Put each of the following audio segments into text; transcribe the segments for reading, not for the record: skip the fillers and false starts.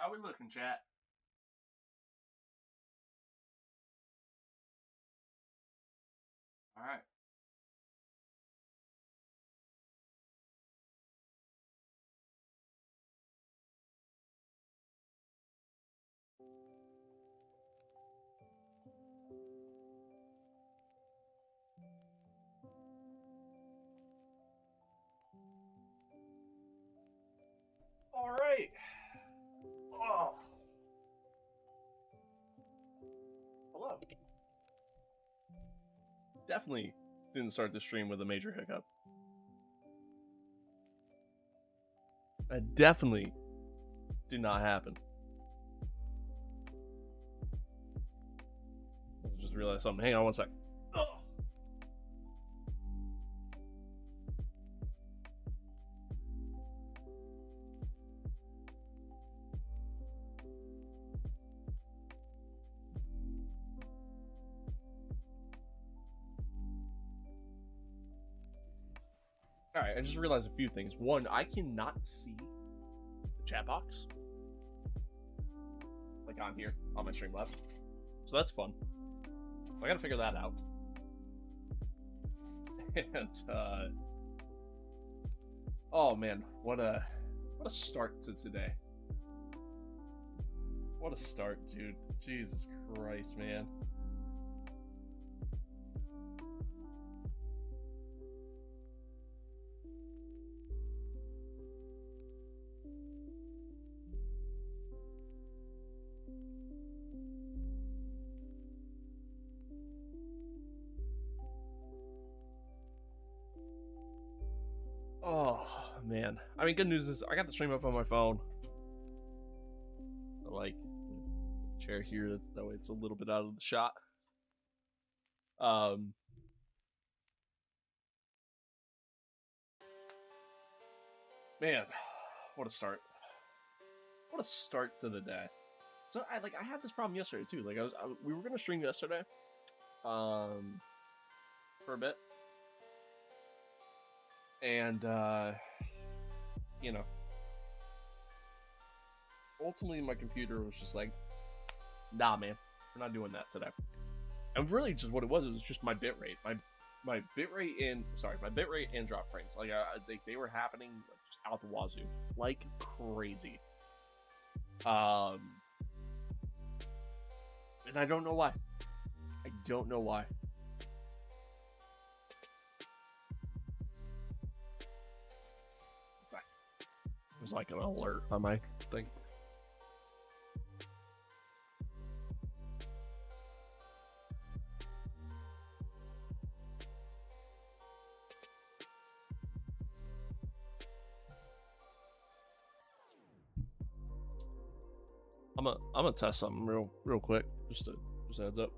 How we looking, chat? All right. All right. Oh, hello. Definitely didn't start the stream with a major hiccup. That definitely did not happen. I just realized something. Hang on one sec. Oh. All right, I just realized a few things. One, I cannot see the chat box, like on here, on my stream left. So that's fun. I gotta figure that out. And oh man, what a start to today. What a start, dude. Jesus Christ, man. Oh man, I mean, good news is I got the stream up on my phone. So, like, chair here, that way it's a little bit out of the shot. Man, what a start! What a start to the day. So I had this problem yesterday too. Like we were gonna stream yesterday, for a bit, and you know, ultimately my computer was just like, nah, man, we're not doing that today. And really, just what it was just my bitrate. My bitrate and drop frames. Like they were happening just out the wazoo, like crazy. And I don't know why. I don't know why. There's like an alert on my thing. I'm gonna test something real quick, just a heads up.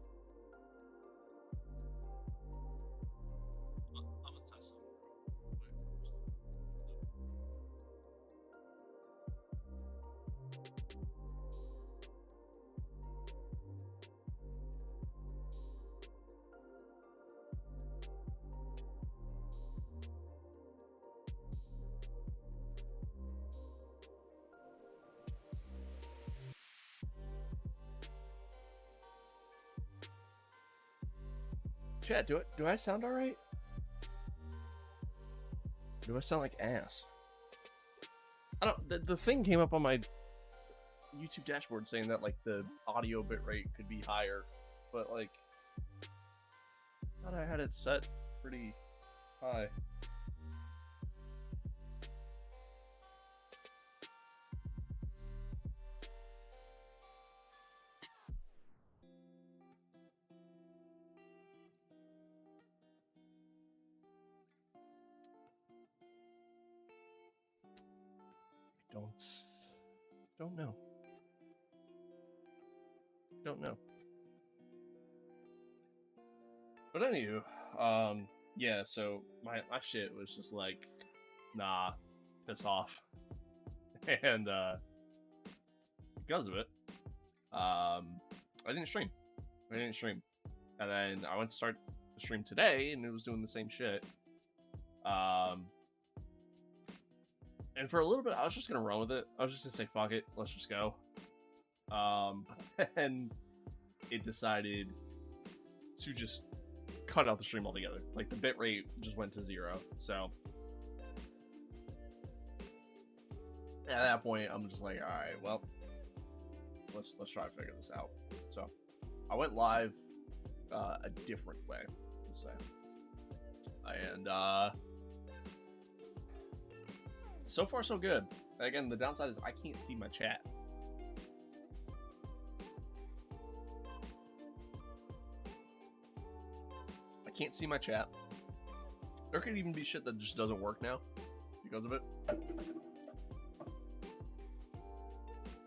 Chat, do I sound alright? Do I sound like ass? I don't. The thing came up on my YouTube dashboard saying that like the audio bitrate could be higher, but like I thought I had it set pretty high. Don't know. Don't know. But anywho, yeah, so my shit was just like, nah, piss off. And because of it, I didn't stream. And then I went to start the stream today and it was doing the same shit. And for a little bit, I was just gonna run with it. I was just gonna say, fuck it, let's just go. But then it decided to just cut out the stream altogether. Like, the bitrate just went to 0. So at that point, I'm just like, all right, well, let's try to figure this out. So I went live a different way, let's say. And so far so good. Again, the downside is I can't see my chat. I can't see my chat. There could even be shit that just doesn't work now because of it.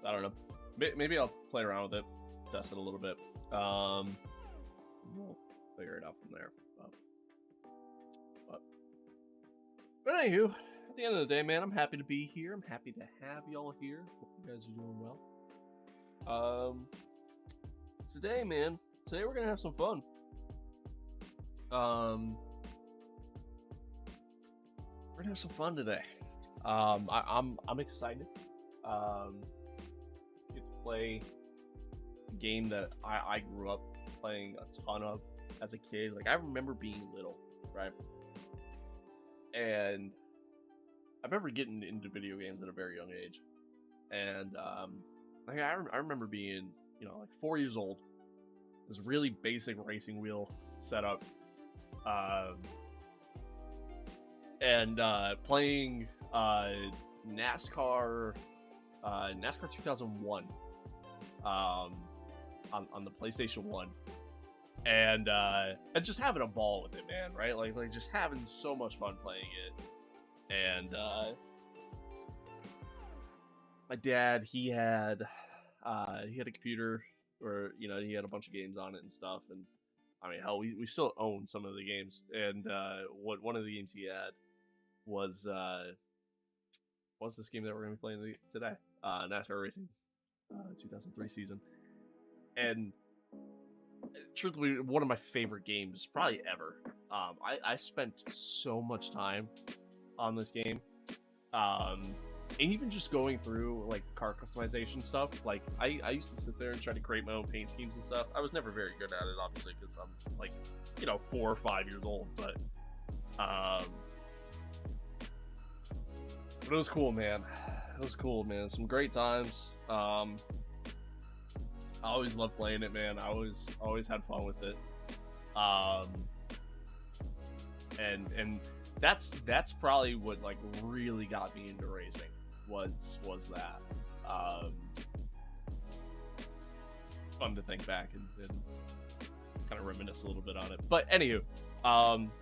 I don't know. Maybe I'll play around with it, test it a little bit. We'll figure it out from there. But anywho, at the end of the day, man, I'm happy to be here. I'm happy to have y'all here. Hope you guys are doing well. Today, man, we're gonna have some fun. We're gonna have some fun today. I'm excited. Get to play a game that I grew up playing a ton of as a kid. Like, I remember being little, right? And I remember getting into video games at a very young age. And like I remember being, like 4 years old. This really basic racing wheel setup. And playing NASCAR 2001 on the PlayStation 1. And just having a ball with it, man, right? Like just having so much fun playing it. And my dad, he had a computer where, he had a bunch of games on it and stuff. And I mean, hell, we still own some of the games. And one of the games he had was what's this game that we're gonna be playing today? NASCAR Racing 2003 season. And truthfully, one of my favorite games probably ever. I spent so much time on this game, and even just going through like car customization stuff. Like I used to sit there and try to create my own paint schemes and stuff. I was never very good at it, obviously, because I'm like 4 or 5 years old. But it was cool, man. It was cool, man. Some great times. I always loved playing it, man. I always had fun with it. And that's probably what like really got me into racing was that. Fun to think back and kind of reminisce a little bit on it. But anywho,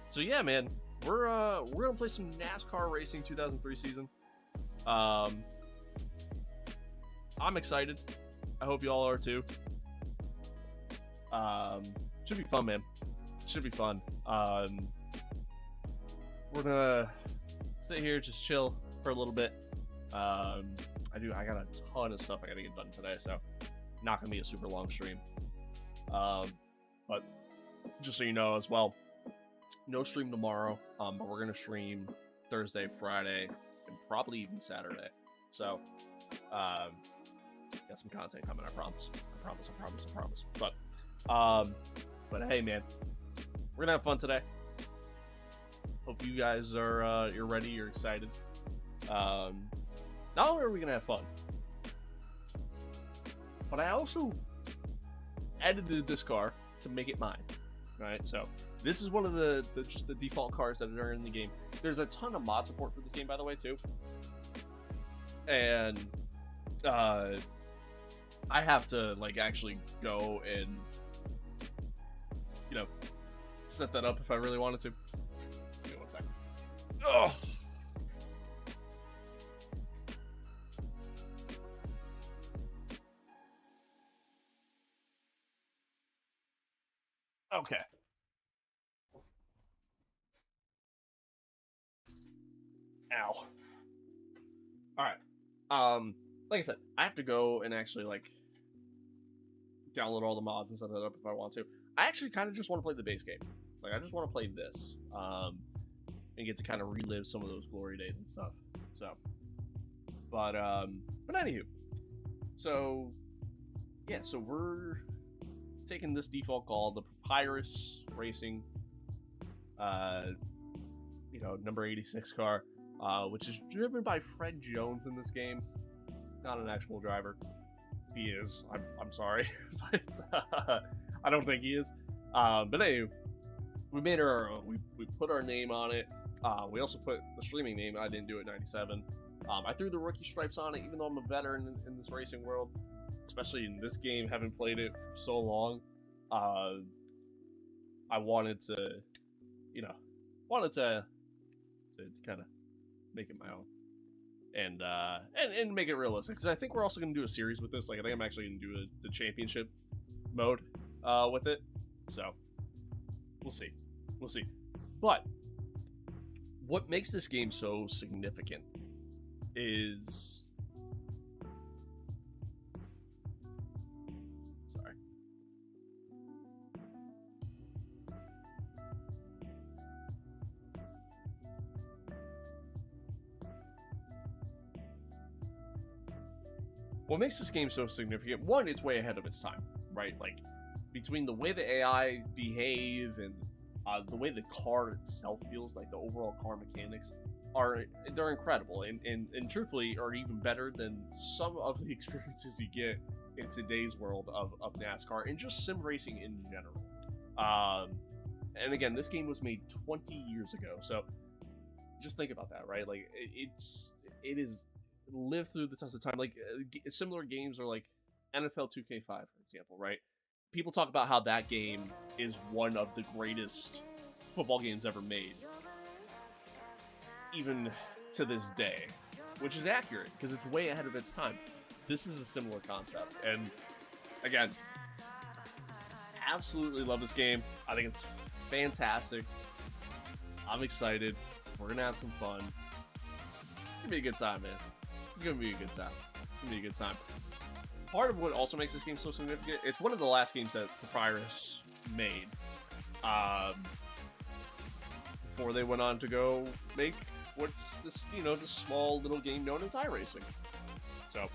so yeah, man, we're gonna play some NASCAR Racing 2003 season. I'm excited. I hope you all are too. Should be fun, man. Should be fun. We're gonna sit here, just chill for a little bit. I got a ton of stuff I gotta get done today, so not gonna be a super long stream. But just so you know as well, no stream tomorrow. But we're gonna stream Thursday, Friday, and probably even Saturday. So, got some content coming. I promise. But hey, man, we're gonna have fun today. Hope you guys are you're ready. You're excited. Not only are we gonna have fun, but I also edited this car to make it mine. Right, so this is one of the default cars that are in the game. There's a ton of mod support for this game, by the way, too. And I have to like actually go and set that up if I really wanted to. Give me 1 second. Oh. Okay. Ow. Alright. Like I said, I have to go and actually like download all the mods and set that up if I want to. I actually kind of just want to play the base game. Like, I just want to play this. And get to kind of relive some of those glory days and stuff. So, But anywho, so yeah, so we're taking this default call, the Papyrus Racing, uh, number 86 car, which is driven by Fred Jones in this game, not an actual driver. He is. I'm sorry, but I don't think he is. But anyway, we made our own. We put our name on it. We also put the streaming name. I didn't do it 97. I threw the rookie stripes on it, even though I'm a veteran in this racing world, especially in this game, having played it for so long. I wanted to, to kind of make it my own and make it realistic. Because I think we're also going to do a series with this. Like, I think I'm actually going to do the championship mode with it. So we'll see. But what makes this game so significant is, sorry. What makes this game so significant? One, it's way ahead of its time, right? Like, between the way the AI behave and the way the car itself feels, like the overall car mechanics they're incredible and truthfully are even better than some of the experiences you get in today's world of NASCAR and just sim racing in general. And again, this game was made 20 years ago, so just think about that, right? Like, it is lived through the test of time. Like, similar games are like NFL 2K5, for example, right? People talk about how that game is one of the greatest football games ever made, even to this day, which is accurate because it's way ahead of its time. This is a similar concept, and again, absolutely love this game. I think it's fantastic. I'm excited. We're gonna have some fun. It's gonna be a good time, man. It's gonna be a good time. Part of what also makes this game so significant, it's one of the last games that Papyrus made before they went on to go make what's this, this small little game known as iRacing. So,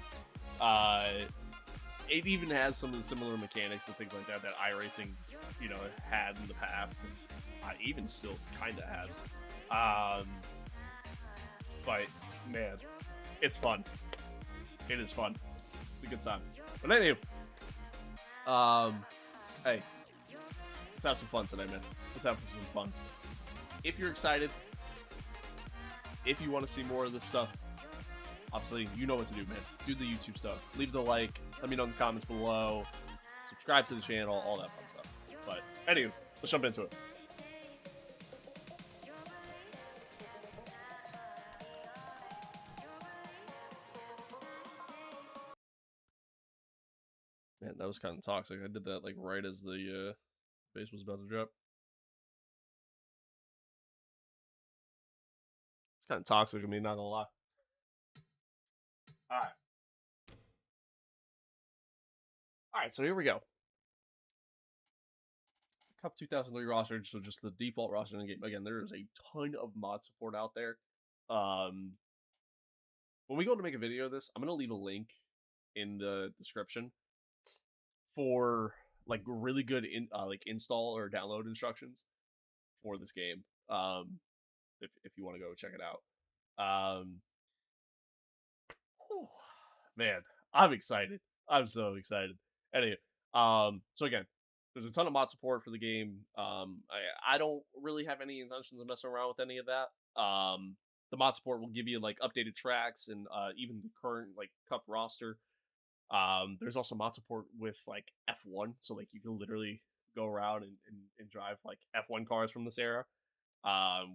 it even has some of the similar mechanics and things like that iRacing, had in the past, and even still kind of has. But man, it's fun. It is fun. It's a good time. But anyway, hey, let's have some fun today, man. Let's have some fun. If you're excited, if you want to see more of this stuff, obviously, you know what to do, man. Do the YouTube stuff. Leave the like. Let me know in the comments below. Subscribe to the channel. All that fun stuff. But anyway, let's jump into it. Man, that was kind of toxic. I did that like right as the base was about to drop. It's kind of toxic of me, not gonna lie. Alright, so here we go. Cup 2003 roster, so just the default roster in the game. Again, there is a ton of mod support out there. When we go to make a video of this, I'm gonna leave a link in the description for like really good like install or download instructions for this game. If you want to go check it out. Man, I'm excited. I'm so excited. Anyway, so again, there's a ton of mod support for the game. I don't really have any intentions of messing around with any of that. The mod support will give you like updated tracks and even the current like cup roster. There's also mod support with like F1, so like you can literally go around and drive like F1 cars from this era.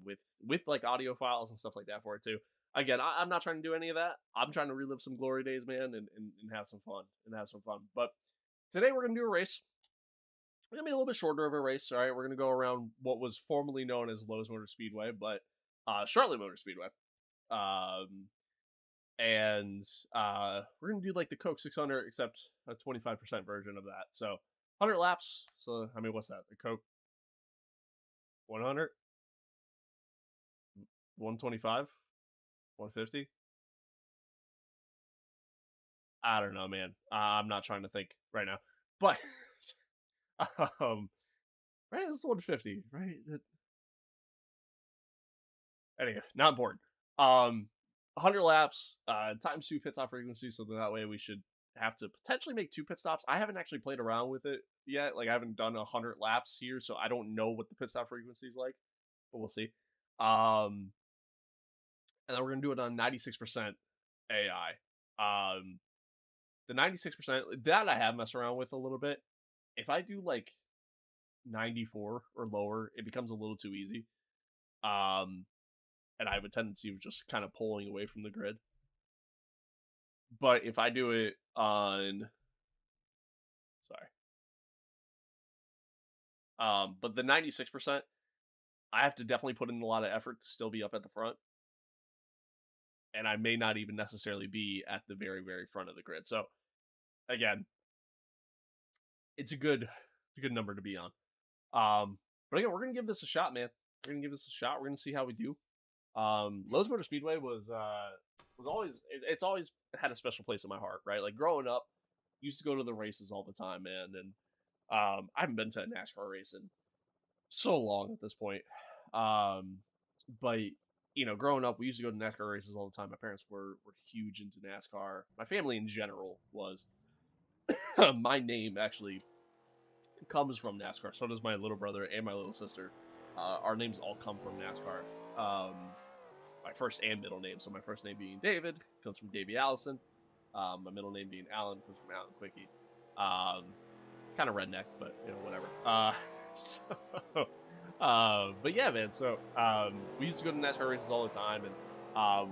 With like audio files and stuff like that for it too. Again, I'm not trying to do any of that. I'm trying to relive some glory days, man, and have some fun. But today we're gonna do a race. We're gonna be a little bit shorter of a race. All right, we're gonna go around what was formerly known as Lowe's Motor Speedway, but Charlotte Motor Speedway. And we're gonna do like the Coke 600, except a 25% version of that. So 100 laps. So I mean, what's that? The Coke 100, 125, 150. I don't know, man. I'm not trying to think right now, but right, it's 150, right? Anyway, not important. 100 laps, times 2 pit stop frequency, so that way we should have to potentially make 2 pit stops. I haven't actually played around with it yet. Like, I haven't done 100 laps here, so I don't know what the pit stop frequency is like, but we'll see. And then we're gonna do it on 96% AI. The 96% that I have messed around with a little bit. If I do like 94 or lower, it becomes a little too easy. And I have a tendency of just kind of pulling away from the grid. But if I do it on, but the 96%, I have to definitely put in a lot of effort to still be up at the front. And I may not even necessarily be at the very, very front of the grid. So, again, it's a good number to be on. But again, we're gonna give this a shot, man. We're gonna give this a shot. We're gonna see how we do. Lowe's Motor Speedway was always it's always had a special place in my heart, right? Like growing up, used to go to the races all the time, man. And I haven't been to a NASCAR race in so long at this point. But you know, growing up, we used to go to NASCAR races all the time. My parents were huge into NASCAR. My family in general was. My name actually comes from NASCAR. So does my little brother and my little sister. Our names all come from NASCAR. My first and middle name. So my first name being David comes from Davey Allison. My middle name being Alan comes from Alan Quickie. Kind of redneck, but you know whatever. But yeah, man. So we used to go to NASCAR races all the time, and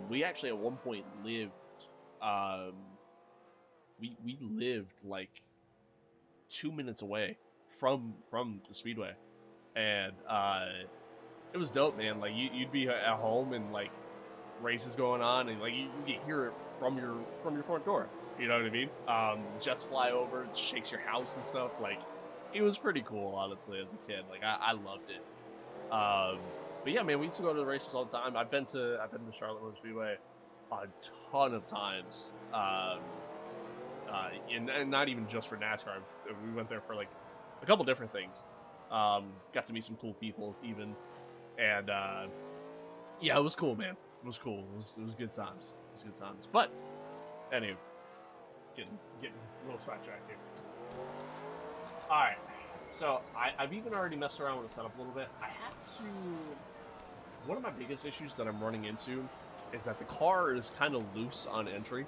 we actually at one point lived. We lived like 2 minutes away from the speedway, and it was dope, man. Like you'd be at home and like races going on, and like you can hear it from your front door. You know what I mean? Jets fly over, it shakes your house and stuff. Like it was pretty cool, honestly, as a kid. Like I loved it. But yeah, man, we used to go to the races all the time. I've been to Charlotte Motor Speedway a ton of times. And not even just for NASCAR. We went there for like a couple different things. Got to meet some cool people even, and yeah, it was cool, man. It was cool. It was good times. It was good times. But anyway, getting a little sidetracked here. All right, so I've even already messed around with the setup a little bit. I have to. One of my biggest issues that I'm running into is that the car is kind of loose on entry.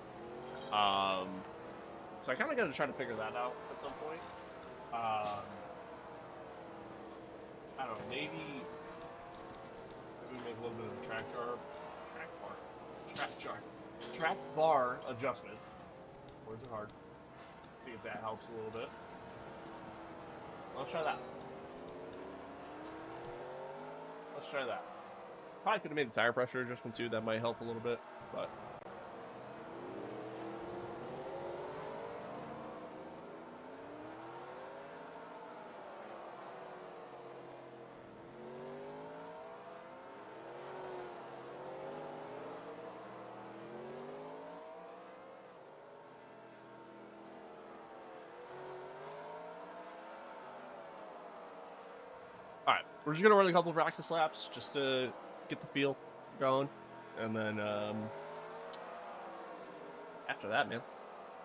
So I kind of got to try to figure that out at some point. I don't know, maybe we make a little bit of a track bar adjustment. Words are hard. Let's see if that helps a little bit. Let's try that. Probably could have made a tire pressure adjustment too. That might help a little bit, but. Alright, we're just going to run a couple of practice laps just to get the feel going. And then after that, man,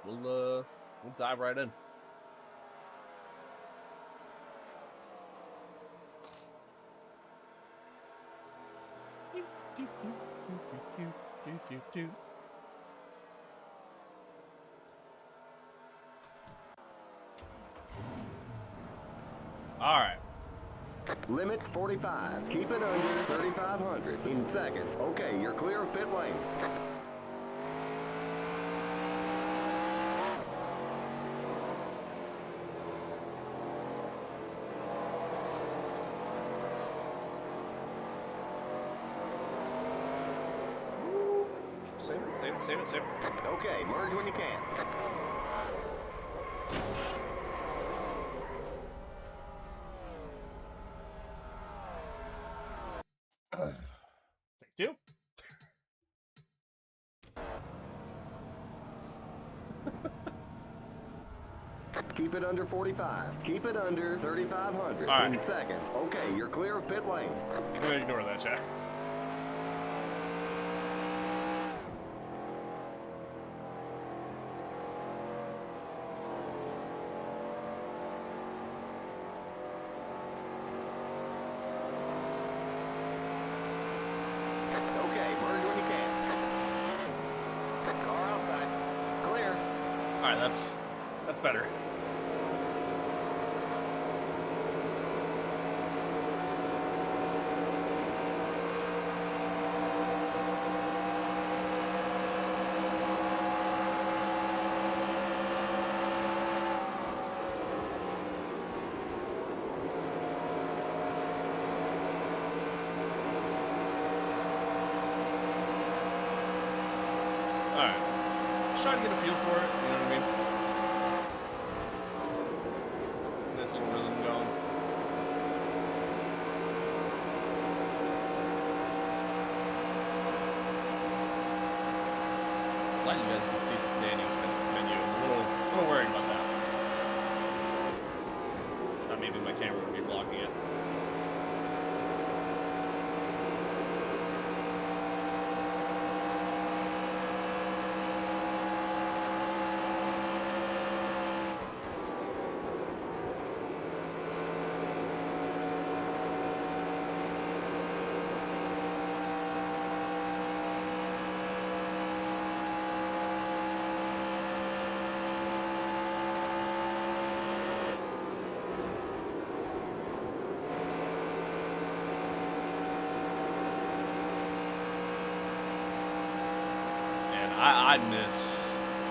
we'll dive right in. Alright. Limit 45. Keep it under 3,500 in seconds. Okay, you're clear of pit lane. Save it. Okay, merge when you can. Take two. Keep it under 45. Keep it under 3,500. All right. In second. Okay, you're clear of pit lane. I'm gonna ignore that, chat. Okay, merge when you can. Car outside. Clear. Alright, that's better. Alright. Just trying to get a feel for it, you know what I mean? This little rhythm going. Glad you guys can see the standings menu. I'm a little worried about that. Thought maybe my camera would be blocking it.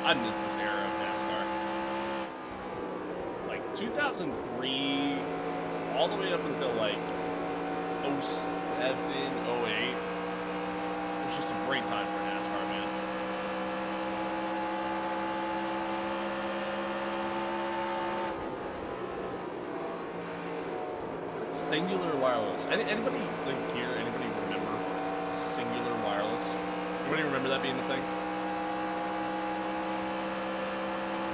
I miss this era of NASCAR. Like 2003, all the way up until like 07, 08. It was just a great time for NASCAR, man. Singular wireless. Anybody like here? Anybody remember singular wireless? Anybody remember that being the thing?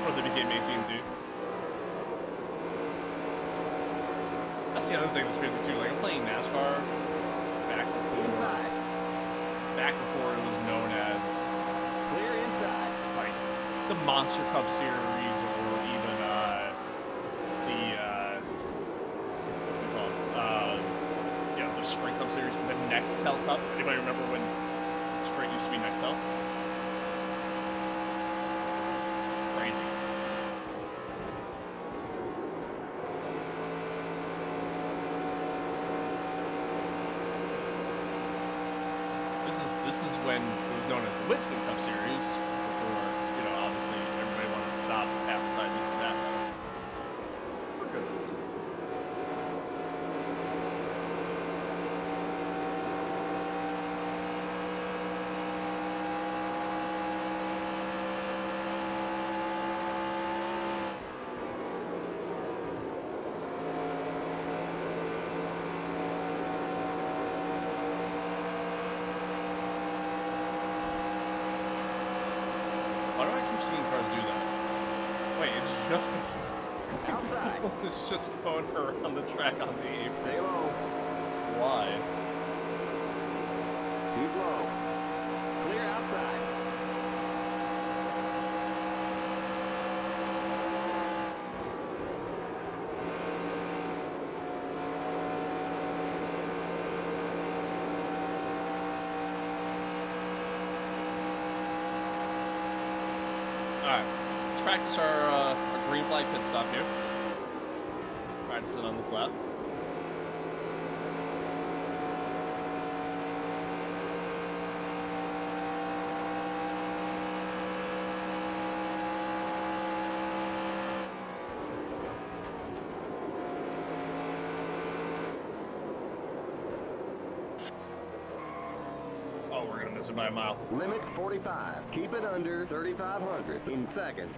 Or they became AT&T. That's the other thing that's crazy too. Like I'm playing NASCAR back before it was known as Clear inside. like the Monster Cup Series or even what's it called? The Sprint Cup Series, the Nextel Cup. Anybody remember when Sprint used to be Nextel? It's crazy. This is when it was known as the Winston Cup Series, before, obviously everybody wanted to stop advertising to that. We're good. Why do I keep seeing cars do that? Wait, it's just Outside. it's just going around the track on the apron. Stay low. Why? Keep low. Clear outside. Alright, let's practice our green flag pit stop here. Practice it on this lap. Oh, we're gonna miss it by a mile. Limit 45. Keep it under 3,500. In second.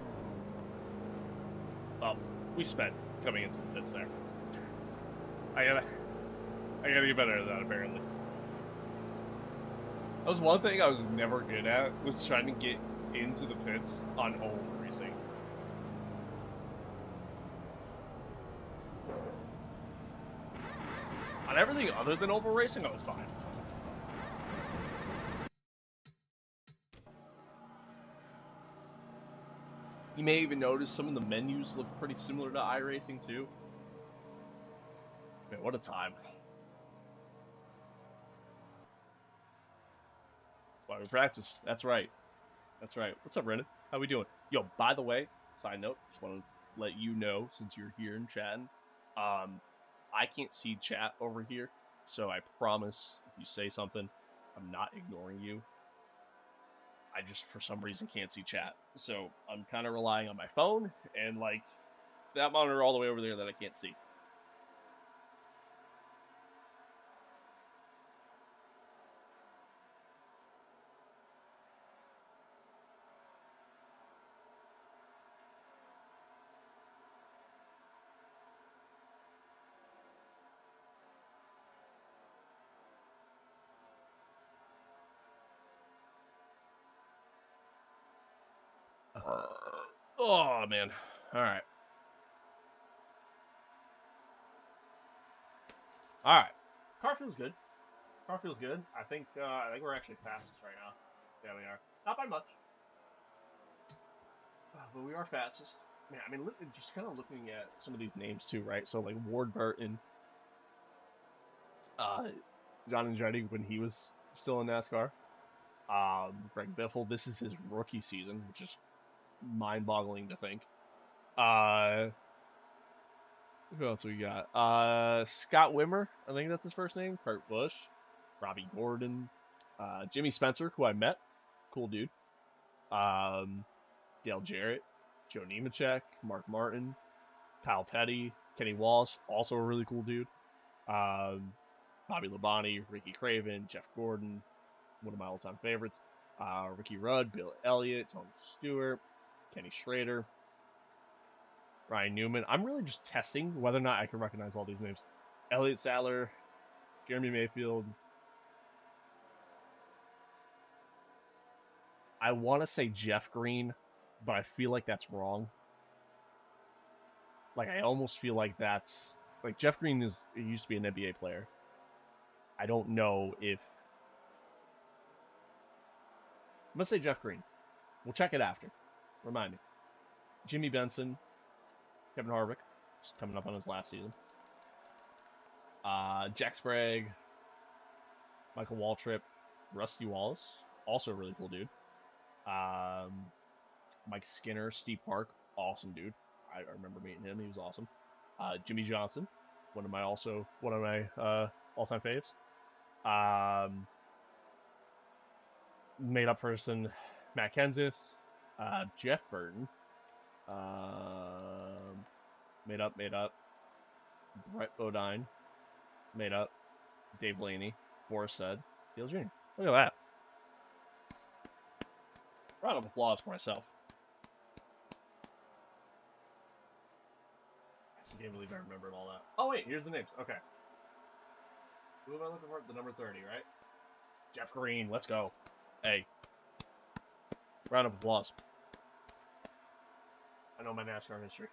Well, we spent coming into the pits there. I gotta get better at that, apparently. That was one thing I was never good at, was trying to get into the pits on home racing. On everything other than oval racing, I was fine. You may even notice some of the menus look pretty similar to iRacing too. Man, what a time. That's why we practice. That's right. That's right. What's up, Brendan? How we doing? Yo, by the way, side note, just want to let you know, since you're here and chatting, I can't see chat over here, so I promise if you say something, I'm not ignoring you. I just, for some reason, can't see chat. So I'm kind of relying on my phone and, like, that monitor all the way over there that I can't see. Oh, man. All right. All right. Car feels good. Car feels good. I think we're actually fastest right now. Yeah, we are. Not by much. But we are fastest. Man, I mean, just kind of looking at some of these names too, right? So, like, Ward Burton, John Andretti when he was still in NASCAR. Greg Biffle, this is his rookie season, which is mind-boggling to think. Who else we got? Scott Wimmer, I think that's his first name. Kurt Busch, Robbie Gordon, Jimmy Spencer, who I met, cool dude. Dale Jarrett, Joe Nemechek, Mark Martin, Kyle Petty, Kenny Wallace, also a really cool dude. Bobby Labonte, Ricky Craven, Jeff Gordon, one of my all-time favorites. Ricky Rudd, Bill Elliott, Tony Stewart, Kenny Schrader, Ryan Newman. I'm really just testing whether or not I can recognize all these names. Elliott Sadler, Jeremy Mayfield. I want to say Jeff Green, but I feel like that's wrong. Like, I almost feel like that's... Like, Jeff Green he used to be an NBA player. I don't know if... I'm going to say Jeff Green. We'll check it after. Remind me. Jimmy Benson, Kevin Harvick, coming up on his last season. Jack Sprague, Michael Waltrip, Rusty Wallace, also a really cool dude. Mike Skinner, Steve Park, awesome dude. I remember meeting him; he was awesome. Jimmy Johnson, one of my all-time faves. Made up person, Matt Kenseth, Jeff Burton. Made up. Brett Bodine, made up. Dave Blaney, Boris said, Dale Jr. Look at that. Round of applause for myself. I can't believe I remembered all that. Oh wait, here's the names. Okay. Who am I looking for? The number 30, right? Jeff Green, let's go. Hey. Round of applause. I know my NASCAR history.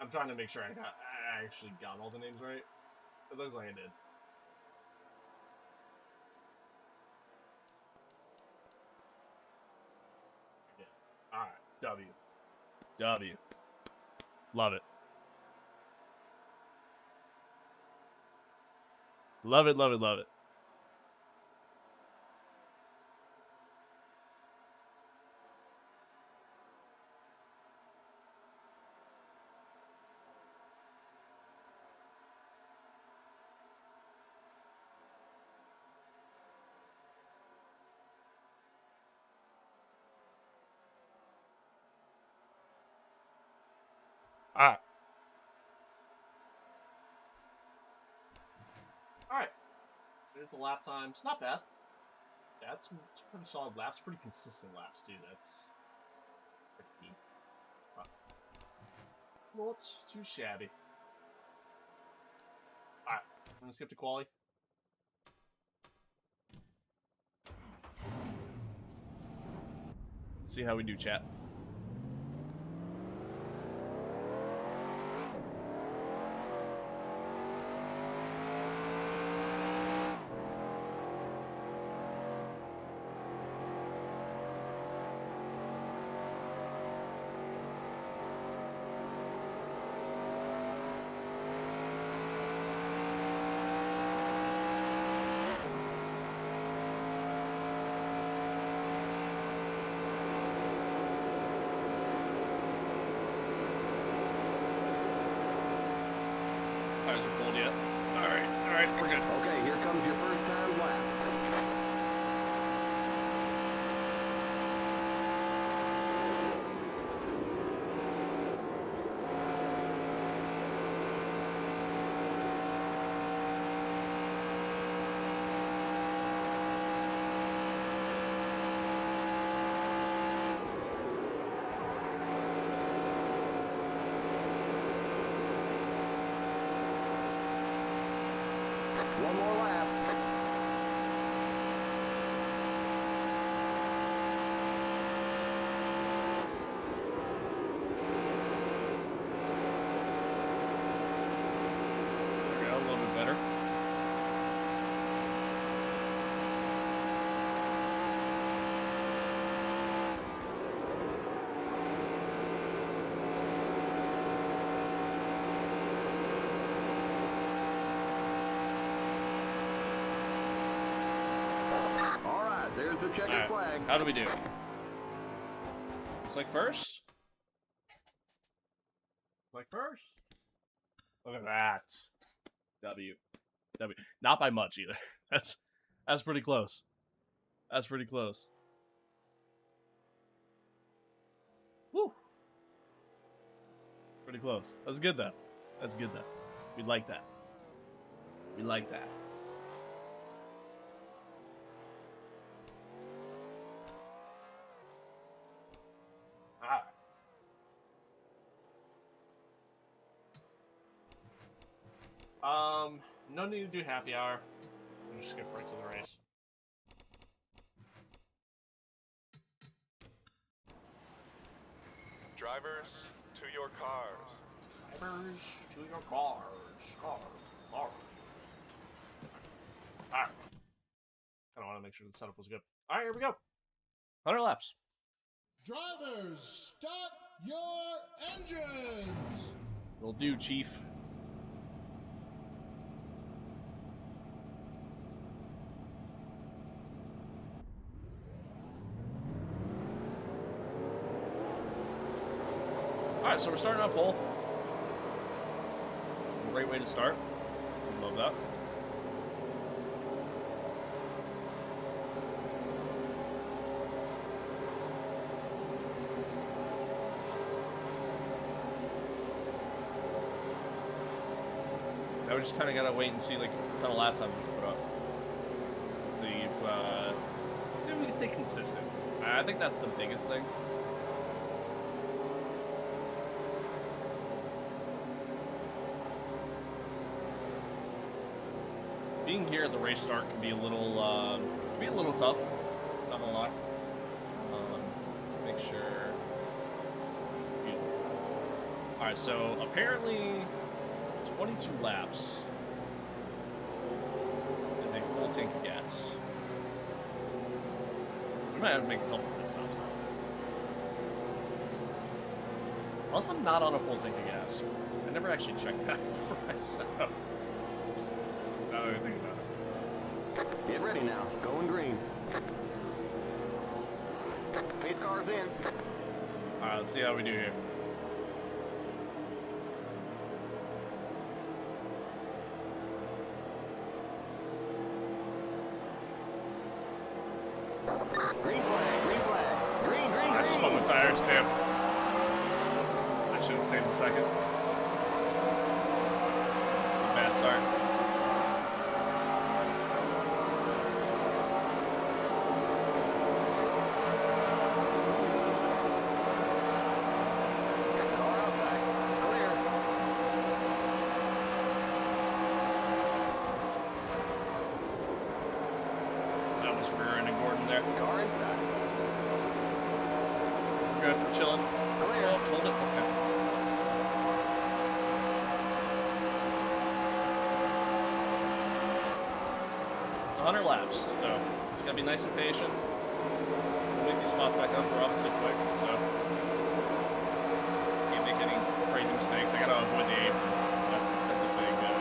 I'm trying to make sure I actually got all the names right. It looks like I did. Yeah. All right. W. Love it. Love it. All right. There's the lap times. Not bad. That's pretty solid laps. Pretty consistent laps, too. That's pretty key. Well, it's too shabby. Alright. I'm going to skip to quali. Let's see how we do, chat. tires are pulled yet. Alright, we're good. Okay, here comes your first time lap. One more lap. There we go, a little bit better. All right, there's the checkered Alright, flag. how do we do? It's like first? Like first? Look at that. W. Not by much either. That's pretty close. That's pretty close. Woo! Pretty close. That's good though. That's good though. We like that. We like that. No need to do happy hour. We'll just skip right to the race. Drivers, to your cars. Drivers to your cars. Cars. Alright. I want to make sure the setup was good. Alright, here we go. 100 laps. Drivers, start your engines! Will do, Chief. Alright, so we're starting on pole. Great way to start. Love that. Now we just kind of gotta wait and see like what kind of lap time we can put up. Let's see if we can stay consistent. I think that's the biggest thing. Being here at the race start can be a little tough. Not gonna lie. Make sure. All right, so apparently 22 laps is a full tank of gas. We might have to make a couple pit stops now. Unless I'm not on a full tank of gas. I never actually checked that for myself. Now that I think about it. Get ready now. Going green. Pace car's in. Alright, let's see how we do here. Green flag, green flag. Green, green, I green. spun my tires, damn. I should have stayed in second. Bad start. Car outside. Clear. That was rear-ending Gordon there. Car inside. Good, we're chilling. Clear. Oh, hold it. Okay. $100 laps, so just gotta be nice and patient. We'll make these spots back up. We're obviously quick, so can't make any crazy mistakes. I gotta avoid the apron. That's a big deal.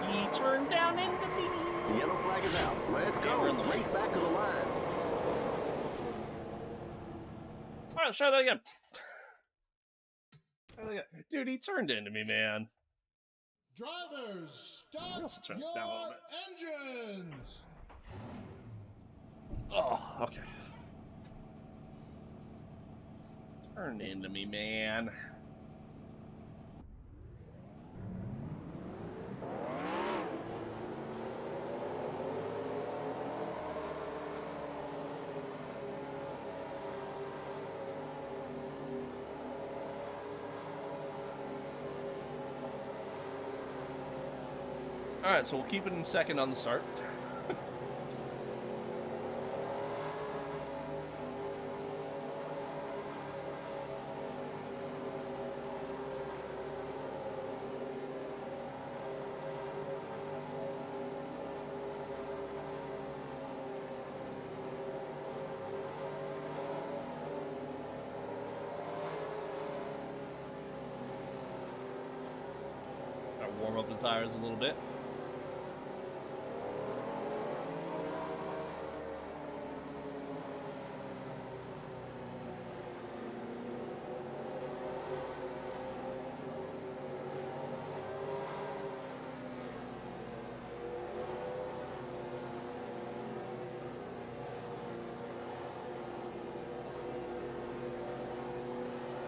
He turned down into me. The yellow flag is out. Let's Yeah, go. we're in the Race back to the line. All right, let's try that again. Dude, he turned into me, man. Drivers, He also start turns down a little your bit. engines! Oh, okay. Turned into me, man. Alright, so we'll keep it in second on the start. Gotta warm up the tires a little bit.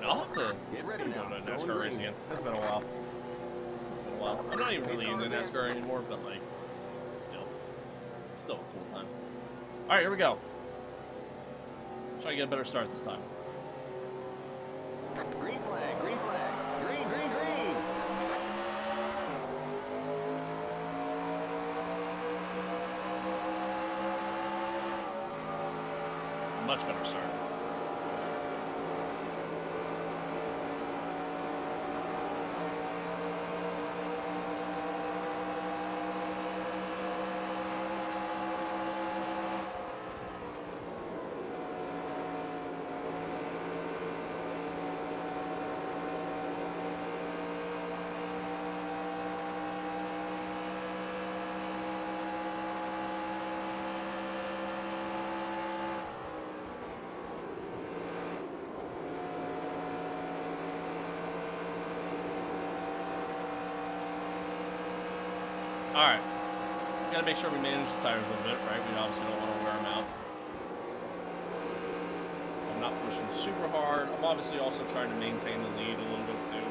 I'll have to Get ready go now. to Going NASCAR race green. again. It's been a while. I'm not even really into NASCAR anymore, but like, still, it's still a cool time. All right, here we go. Try to get a better start this time. Green flag, green flag. Green, green, green. Much better start. Alright. Gotta make sure we manage the tires a little bit, right? We obviously don't want to wear them out. I'm not pushing super hard. I'm obviously also trying to maintain the lead a little bit too.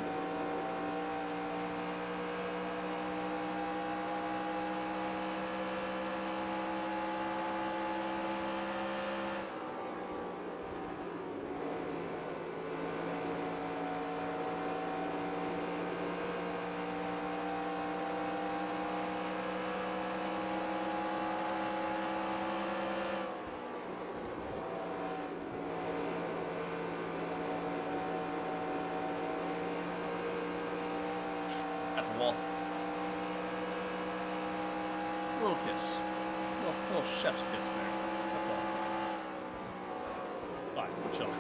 That's a wall. A little kiss. A little chef's kiss there. That's all. It's fine. We're chilling.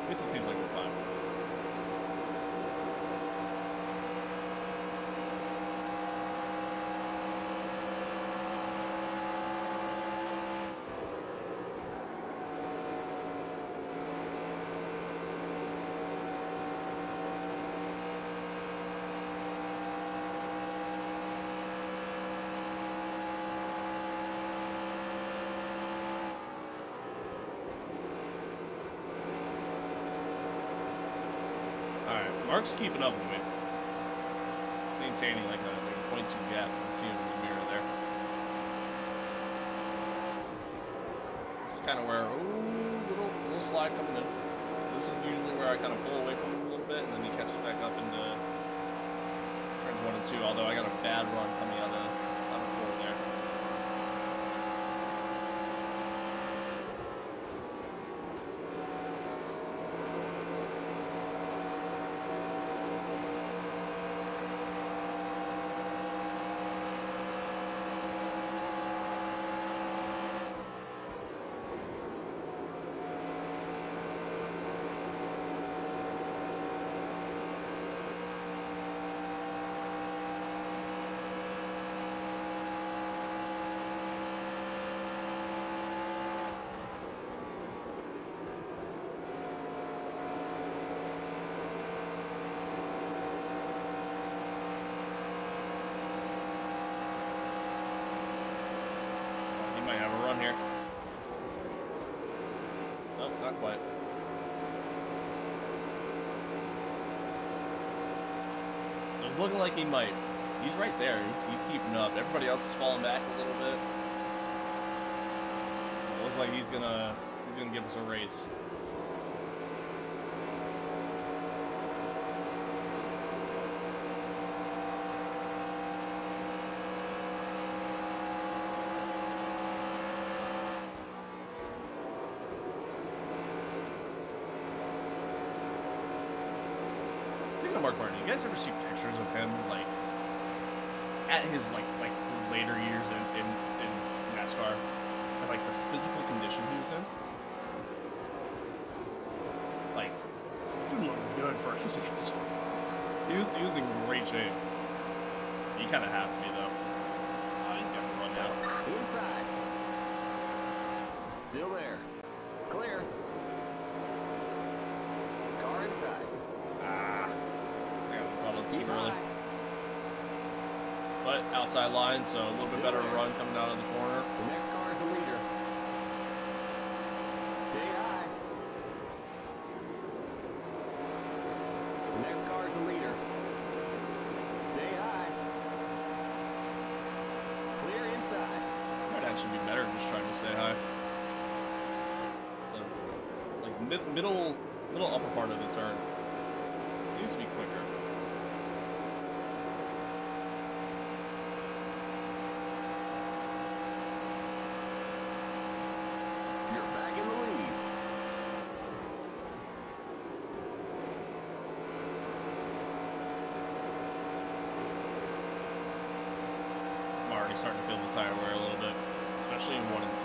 At least it seems like we're fine. Alright, Mark's keeping up with me. Maintaining like a 0.2 gap. You can see him in the mirror there. This is kind of where, little slide coming in. This is usually where I kind of pull away from him a little bit, and then he catches back up into turns 1 and 2, although I got a bad run coming out of 4 there. here. Nope, not quite. It was looking like he might. He's right there. He's keeping up. Everybody else is falling back a little bit. It looks like he's gonna give us a race. Mark Martin, you guys ever see pictures of him like at his like his later years in NASCAR and like the physical condition he was in? Like, dude looked good for his age. He was in great shape. He kind of has to be though. He's got to run now. Inside. Still there. Clear. Car inside. Too early. But outside line, so a little bit better run coming out of the corner. The next car is the leader. Stay high. The next car is the leader. Stay high. Clear inside. Might actually be better just trying to stay high. So, like middle upper part of the turn. It needs to be quicker. Starting to feel the tire wear a little bit, especially in 1 and 2.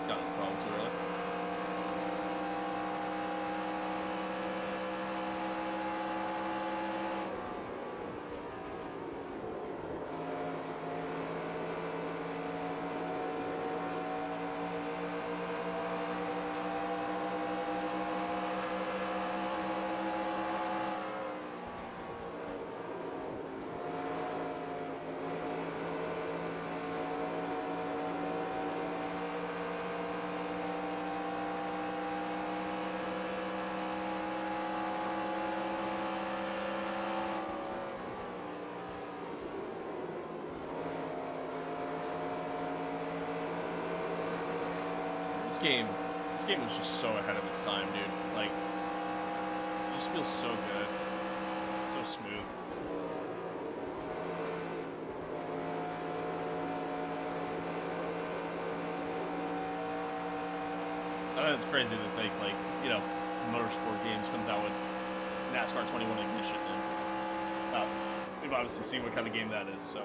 Got the problem too early. This game was just so ahead of its time, dude. Like, it just feels so good, so smooth. It's crazy to think, like, you know, Motorsport Games comes out with NASCAR 21 Ignition, and we've obviously seen what kind of game that is, so.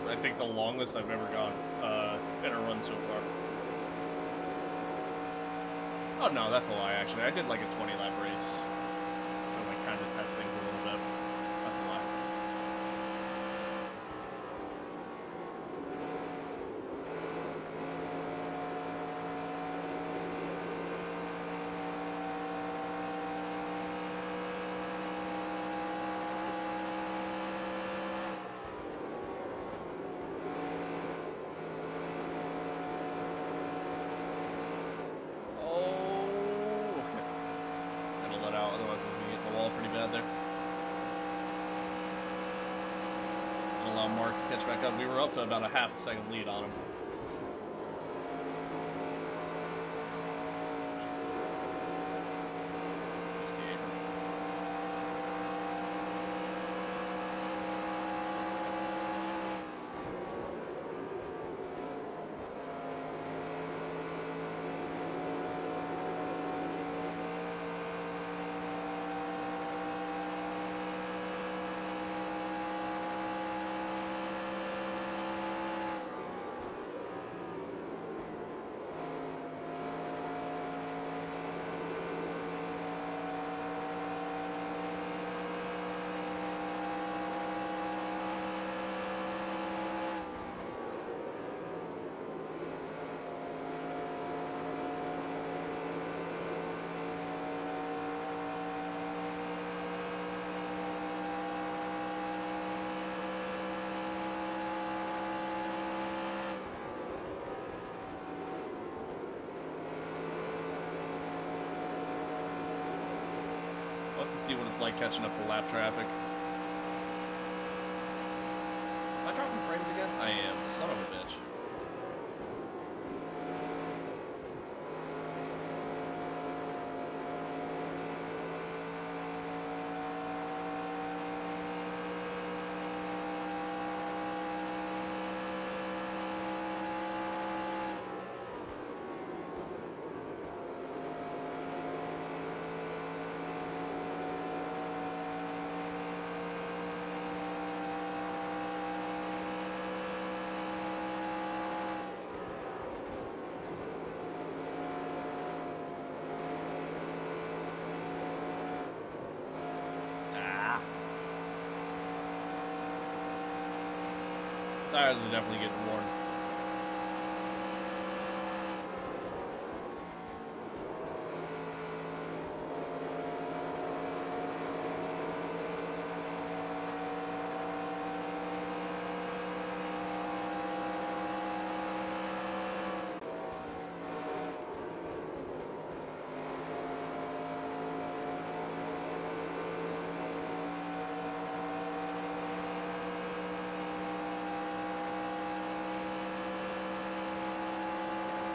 I think the longest I've ever gone in a run so far. Oh no, that's a lie actually. I did like a 20 lap race. So like kind of test things a little bit. That's a lie. Mark to catch back up. We were up to about a half a second lead on him. We'll have to see what it's like catching up to lap traffic. Am I dropping frames again? I am. Son of a bitch. Tires are definitely getting worn.